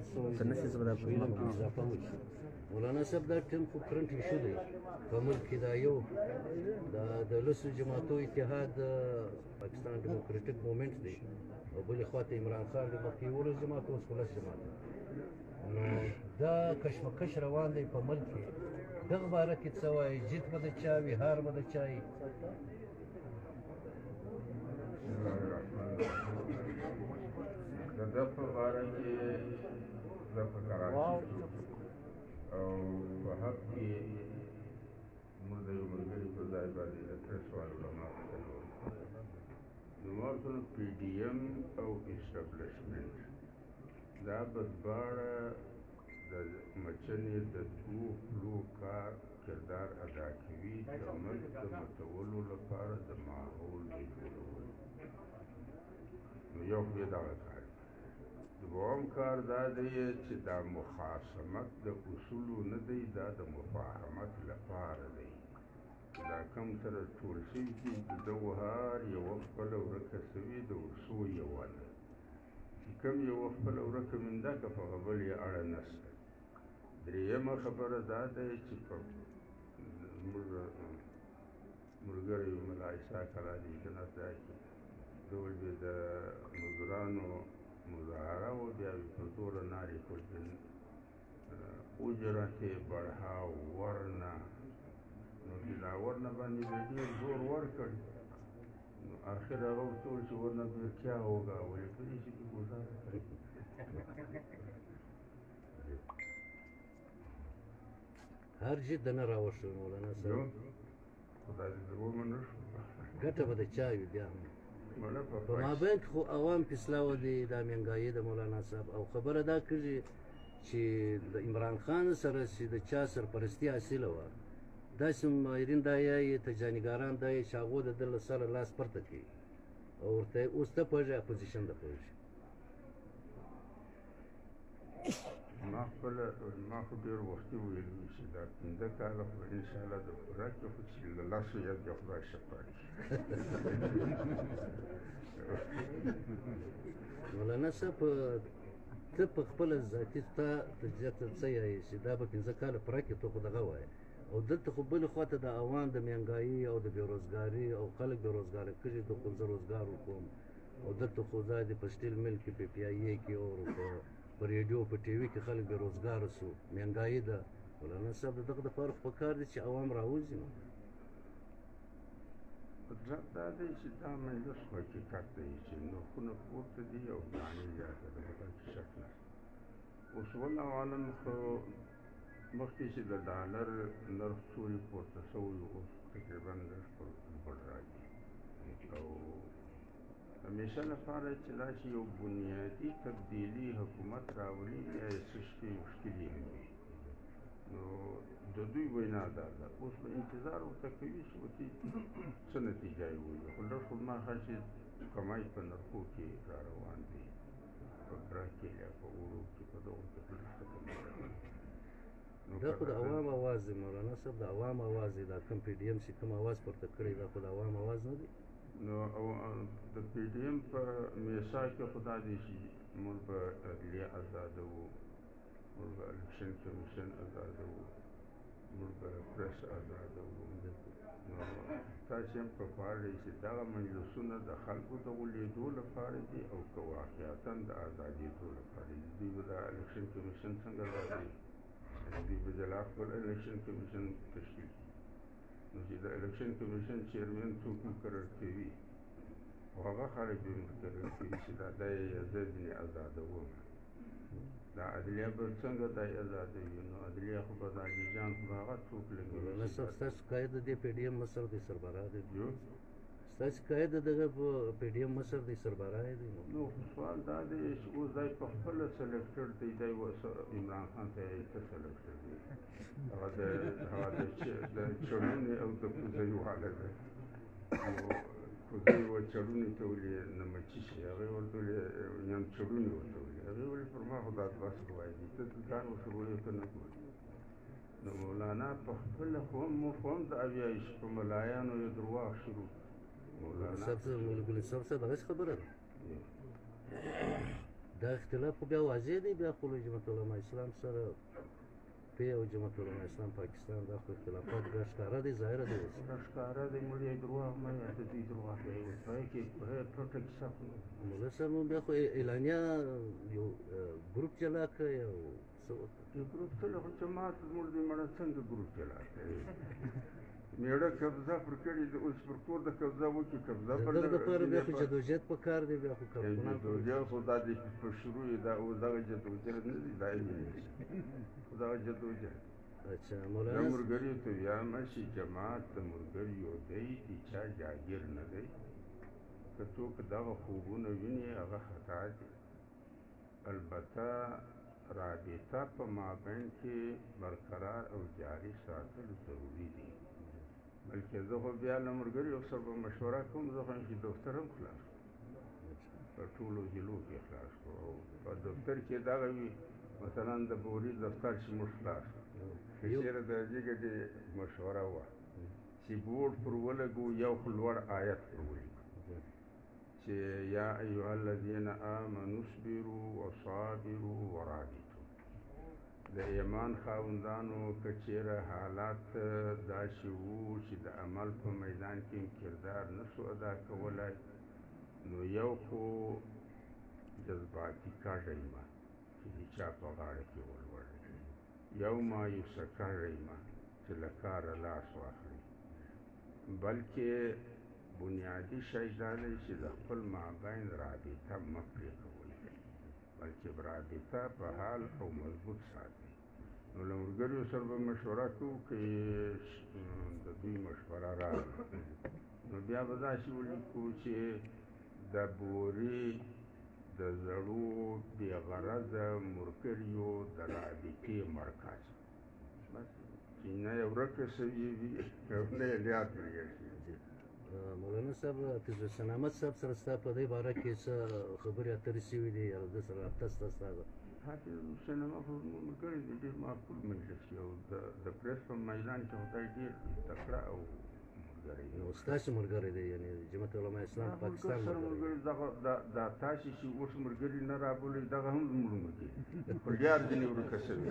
اعتراض شوی په علم کې اضافه وشي. مولانا صاحب دا ټیم خو کرنټ ایشو دی په ملک کې. دا یو د لسو جماعتو اتحاد پاکستان ډیموکریټک مومنټ دی او بلې خواته عمران خان د مخکې 11 جماعت اوس 15 جماعت. نو دا کشمکش روان دی په ملک کې. دغه باره کې څه وایي؟ جیت به د چا وي، هار به د چا وي؟ د ده په باره کې زه په کراچي او په حق کې موږ د یو ملګري په ځای باندې د 3 سوالونه ما ته کول. نو ما ورته پی ډي ایم او اسټابلیشمنټ دا په دواړه د مچنې د دوو خولو کار کردار ادا کوي د ملک د متولو لپاره د ماحول د جوړولو. نو یو خو یې دغه کار. دوم کار دا دی چې دا مخاصمت د اصولو نه دی، دا د مفاهمت لپاره دی. دا کم سره ټول شوي دي د ده هر یوه خپله ورکه سوي د ورسو یوه ده چې کوم یوه خپله ورکه منده که په هغه بل یې اړه نشته. درېیمه خبره دا دی چې په زموږ ملګری ملا اسحاق علي جنت ځای کې ډول به د مزدورانو مظاهره و، بیا به په زوره نارې کړل اجرت بڑھا ورنه. نو چې دا ورنه باندې به ډېر زور ورکړ. نو آخر هغه ورته وویل چې ورنه به کیا ہوگا، ولې په دې شي کې ګزاره کوي. هر جد نه راوښو مولانا صاحب. خدای دې ومنه شو. ګټه به د چا وي بیا هم. په مابین کې خو عوام فیصله دي دا مهنګایي د مولانا صاحب. او خبره دا کړي چې د عمران خان سره چې د چا سرپرستي حاصله وه، داسې ماهرین دا یایي تجانیګاران دا یایي چې هغو د ده له سره لاس پرته کوي او ورته اوس ته پوهېږي اپوزیشن ته پوهېږي. ما خو ډېر وختي ویلي وي چې دا 15 کاله خو انشاءالله د پوره کړي، خو چې له لاسو یې د خدای شفا کړي. مولانا صاحب ته په خپله ذاتي ستا تجزیه ته څه یایې چې دا به 15 کاله پوره کړي؟ ته خو دغه وایې. او دلته خو بلې خواته د عوام د مهنګایي او د بېروزګاري او خلک بېروزګاره کړي. ته خو زه روزګار وکړم او دلته خو ځای دی په سټیل مل کې په پی آی اې کې او په ریډیو په ټي وي کې خلک بېروزګاره سو، مهنګایي ده. مولانا صاحب د دغه دپاره خو پکار دی چې عوام راوځي. نو قدرت دا دی چې دا مجلس حقیقت دی چې نرخونه پورته دي او دانې زیاته ده، په کې شک نشته. اوس والله عالم خو مخکې چې د ډالر نرخ څوري پورته شوی و، اوس تقریبا لږ پر لوړ راځي. او همیشه لپاره چې داسې یو بنیادي تبدیلي حکومت راولي بیا یې څه شي مشکلې هم وي. نو د دوی وینا دا ده، اوس به انتظار ورته کوي چې ورته څه نتیجه یې ووایي. خو لږ خامخا چې کمای په نرخو کې را روان دي، په ګره کې یا په اوړو کې په دغو کې دا خو د عوام اواز دی مولانا صاحب. د عوام اواز دی. دا کوم پی ډي ایم چې کوم اواز پورته کړی دا خو د عوام اواز نه دی. نو د پی ډي ایم په میثاق کې خو دا دی چې موږ به عدلیه ازادوو، موږ به الیکشن کمیشن ازادوو، موږ به پریس ازادوو. نو تاسې هم په فعال دی چې دغه مجلسونه د خلکو د غولیدو لپاره دي او که واقعتا د ازادېدو لپاره دي. دوی به د الیکشن کمیشن څنګه ازادوي؟ دوی به جلا خپل الیکشن کمیشن تشکیل کړي. نو چې د الیکشن کمیشن چیرمن څوک مقرر کوي او هغه خلک به مقرر کوي چې دا دی زه ځینې ازادوم. دا عدلیه به څنګه دی ازادوي؟ نو عدلیه خو به د حاجیجان خو هغه څوک لګوي. مولانا صاحب ستاسو قاید د دې پی ډي ایم مشر دی، سربراه دی. ستاسو قاید د دغه پی ډي ایم مشر دی، سربراه دی. نو سوال دا دی چې اوس دی په خپله سلیکټډ دی، دی عمران خان ته یې ته سلیکټډ دی. هغه د چړونې او د کوزۍ واله ده. نو کوزۍ و چړونې ته ولې نه مچي شي، هغې ورته ولې یم چړونې ورته ولې، هغې ولې پر ما خو دا بس وایي دي ته کار ورته ولې ته نه ګورې. نو مولانا په خپله خو هم دا وایي چې په ملایانو یې درواغ شروع صاحب ګل صاحب صاحب دغه خبره ده. دا اختلاف خو بیا واضح دی، بیا خو له جماعت علما اسلام سره پی او جماعت علما اسلام پاکستان دا خو اختلافات بیا ښکاره دی، ظاهره دی اوس ښکاره دی. موږ یې دروغ مه وایه، د دوی دروغ دی اوس په هغې کې پټه کیسه خو نه ده. مولا صاحب نو بیا خو اعلانیه یو ګروپ جلا کړی او څه وکړه؟ د ګروپ څه خو جماعت زموږ دی مړه څنګه ګروپ جلا کړی؟ میړه قبضه پر کړي د اوس پر کور د قبضه وکړي قبضه د دغه دپاره بیا خو جدوجهد په کار دی، بیا خو کارکونان جدوجهد خو دا د په شروع یې دا اوس دغه جدوجهد نه دی، دا یې خو دغه جدوجهد اچھا د مولانا ملګریو ته ویایم چې جماعت د ملګریو دی، د چا جاګیر نه دی. که څوک دغه خوبونه ویني هغه خطا دي. البته رابطه په مابین کې برقرار او جاري ساتل ضروري دي. بلکې زه خو بیا له ملګریو سره به مشوره کوم، زه خو چې دفتر هم خلاص په ټولو ضلعو کې خلاص کړو او په دفتر کې دغه وي، مثلا د بوري دفتر چې موږ خلاص که چېرې د دې ګډې مشوره وه چې بورډ پر ولګو یو خو لوړ آیت پر ولیکو چې یا ایها الذین آمنوا اصبروا وصابروا ورابطوا. د ایمان خاوندانو که چېرې حالات داسې وو چې د عمل په میدان کې کردار نه سو ادا کولی، نو یو خو جذباتي کډی مه چې د چا په غاړه کې ولوړئ، یو مایوسه کړی مه چې له کاره لاس واخلئ، بلکې بنیادي شی دا دی چې د خپل مابین رابطه مه پرې کوئ، بلکې رابطه په حال او مضبوط ساتئ. نو له ملګریو سره به مشوره کوو، که د دوی مشوره راغله نو بیا به داسې ولیکو چې د بوري د زړو بېغرضه مرکریو د رابطې مرکز، بس چې نه یې ورکه سوي وي او نه یې زیات پرېږدي. مولانا صاحب حافظ حسین احمد صاحب سره ستا په دې باره کې څه خبرې اترې شوي دي او ده سره رابطه سته ستا ده؟ حافظ حسین احمد خو زموږ ملګری دی، ډېر معقول مجلس یې او د پریس په میدان کې خدای ډېر تکړه او ملګری دی. نو ستاسې ملګری دی، یعنې جماعت علما اسلام پاکستان ملګری دا تاسې چې اوس ملګري نه رابولئ دغه هم زموږ ملګري خو لیار ځینې ورکه شوي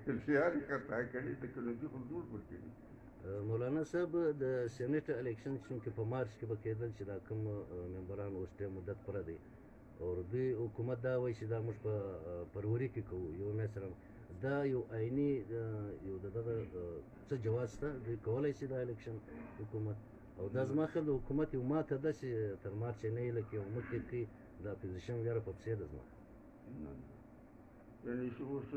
چې لیار یې خطا کړي ته که نو دي خو زموږ ملګري. مولانا صاحب د سینټ الیکشن چونکې په مارچ کې به کېدل چې دا کوم ممبران اوس ډېر مدت پوره دی او دوی حکومت دا وایي چې دا موږ په فروری کې کوو، یو میاشت سره دا یو عیني یو د دغه څه جواز شته دوی کولی شي دا الیکشن حکومت، او دا زما خیال د حکومت یو ماته ده چې تر مارچ نه یې لکه یو مخکې کړي د اپوزیشن ویره په پسې ده زما یعنې چې اوس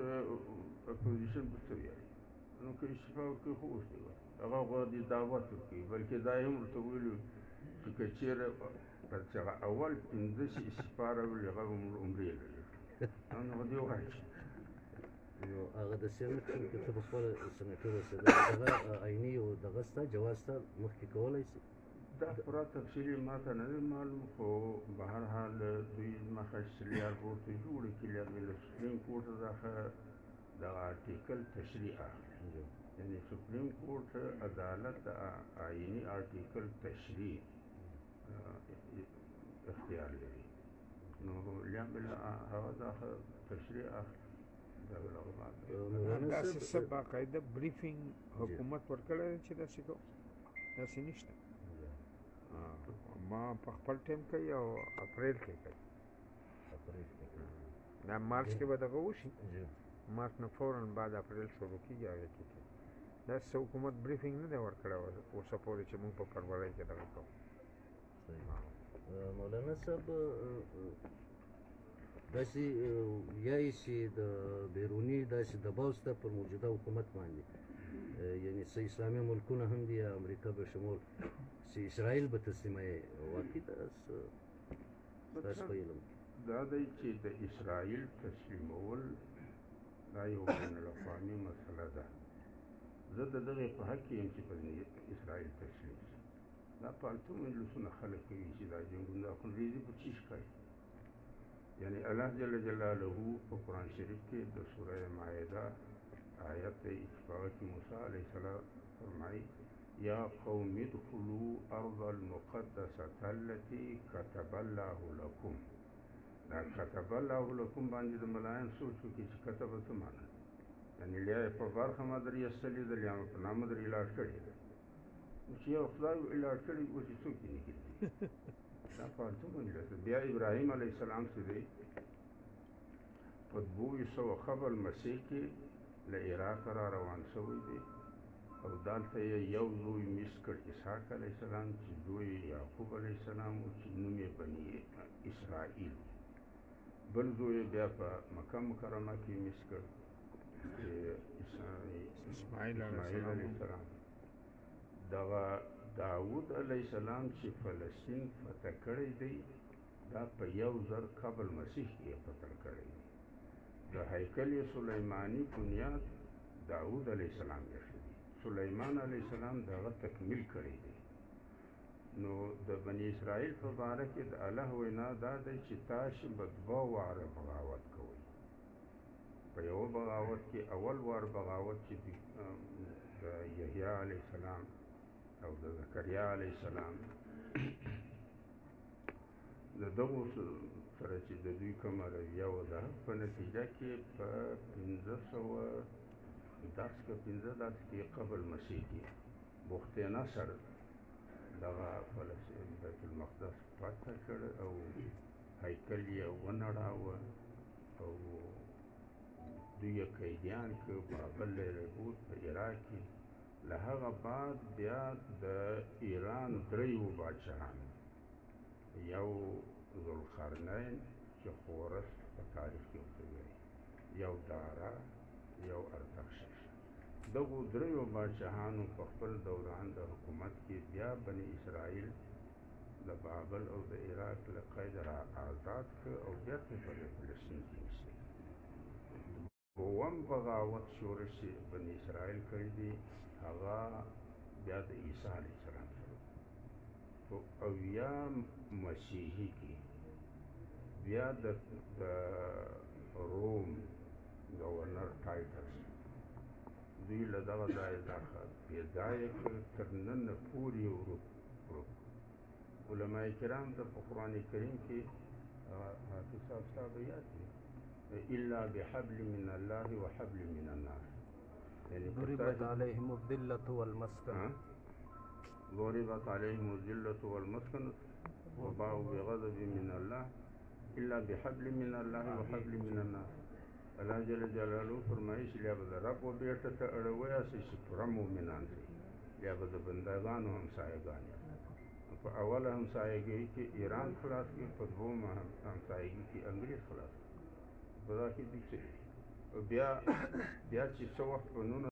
اپوزیشن به څه وایي، نو که استعفا وکړي خو اوس دی هغه غواړي دعوت وکړي، بلکې دا یې هم ورته ویلي چې که چېرې چې هغه اول پنځه چې استعفا راوړي هغه به عمرې لري نو هغه دې ووایي نو هغه د سینټ چونکې ته په خپله سینټر اوسېدل دغه عیني یو دغه شته جواز شته مخکې کولی شي؟ دا پوره تفصیلي ما ته نه دی معلوم، خو به هر حال دوی مخه سلیار بورډ ته جوړې کړي هغې له سپریم کورټ څخه دغه آرټیکل تشریح اخلي، یعنی سپریم کورټ عدالت د آئینی آرټیکل تشریح اختیار لري، نو لیا بالله هغه دغه تشریح اخلي. داسې څه باقاعده بریفینګ حکومت ورکړی دی چې داسې کوو؟ داسې نشته. ما په خپل ټایم کوي او اپریل کې کوي، دا مارچ کې به دغه وشي، مارچ نه فوراً بعد اپریل شروع کېږي هغې کې کوي. داسې حکومت بریفینګ نه دی ورکړی اوسه پورې چې موږ په فروری کې دغه کوو. مولانا صاحب داسې وایي چې د بیروني داسې دباو شته پر موجوده حکومت باندې، یعنې څه اسلامي ملکونه هم دي امریکا به شمول چې اسرائیل به تسلیموي، واقعي ستاسو په علم دا دی چې د اسرائیل تسلیمول دا یو بین الاقوامي مسله ده. زه د دغې په حق کې یم چې په اسرائیل تسلیم شي. دا پالتو مجلسونه خلک کوي چې دا جنګونه دا خونریزي په چی ښکاري، یعنی الله جل جلاله په قرآن شریف کې د سوره مائده آیت اتفاق کې موسی علیه السلام فرمایي یا قوم ادخلوا ارض المقدسة التي كتب الله لكم. دا كتب الله لكم باندې د ملایان سوچ وکړي چې کتب څه معنی، یعنې لیا یې په برخه ما درې ایستلې ده، لیا مې په نامه درې علاج کړې ده. چې یو خدای علاج کړي اوس یې څوک یې نه کړي دا فالتو باندې. بیا ابراهیم علیه السلام چې دی په 200 قبل مسیح کې له عراق را روان شوی دی او دلته یې یو زوی میس کړ اسحاق علیه السلام چې زوی یعقوب علیه السلام و چې نوم یې بني اسرائیل. بل زوی بیا په مکه مکرمه کې میس کړ اسماعیل علیه السلام. دغه داود علیه السلام چې فلسطین فتح کړی دی دا په 1000 قبل مسیح کې فتح کړی دی. د هیکل سلیمانی بنیاد داود علیه السلام ایښی دی، سلیمان علیه السلام دغه تکمیل کړی دی. نو د بني اسرائیل په باره کې د الله وینا دا دی چې تاسو به 2 واره بغاوت کوئ. په یو بغاوت کې اول وار بغاوت چې د یحیی علیه السلام او د زکریا علیه السلام د دغو سره چې د دوی کومه رویه وه په نتیجه کې په 1510 کې قبل مسیح کې بخت نصر دغه فلسطین بیت المقدس فتح کړ او هیکل یې ونړاوه او دوی یې قیدیان کړ، بابل یې بود په عراق کې. له هغه بعد بیا د ایران 3 باچهان، یو ذوالقرنین چې خورس په تاریخ کې ورته وایي، یو دارا، یو ارتخشش. دغو 3 باچهانو په خپل دوران د حکومت کې بیا بني اسرائیل د بابل او د عراق له قید را آزاد کړ او بیرته په فلسطین کې ایستل. 2م بغاوت شورش چې بني اسرائیل کړی دی هغه بیا د عیسی علیه السلام سره په 80 مسیحي کې بیا د روم گورنر ټایټس دوی له دغه ځایه څخه بېځایه کړ، تر نن پورې ورک. علماء کرام ته په قرآن کریم کې حافظ صاحب صاحب یاد دي الا بحبل من الله وحبل من الناس، یعنی ضربت علیهم الذلة والمسکنة ضربت علیهم الذلة والمسکنة وباءوا بغضب من الله الا بحبل من الله وحبل من الناس. الله جل جلاله فرمایي چې بیا به د رب و بیرته ته اړوئ یاستئ چې پوره مؤمنان شئ، بیا به د بندګانو همسایګان یاست. په اوله همسایګۍ کې ایران خلاص کړي، په 2مه همسایګۍ کې انګریز خلاص کړي. په دا کې دي چې بیا چې څه وخت په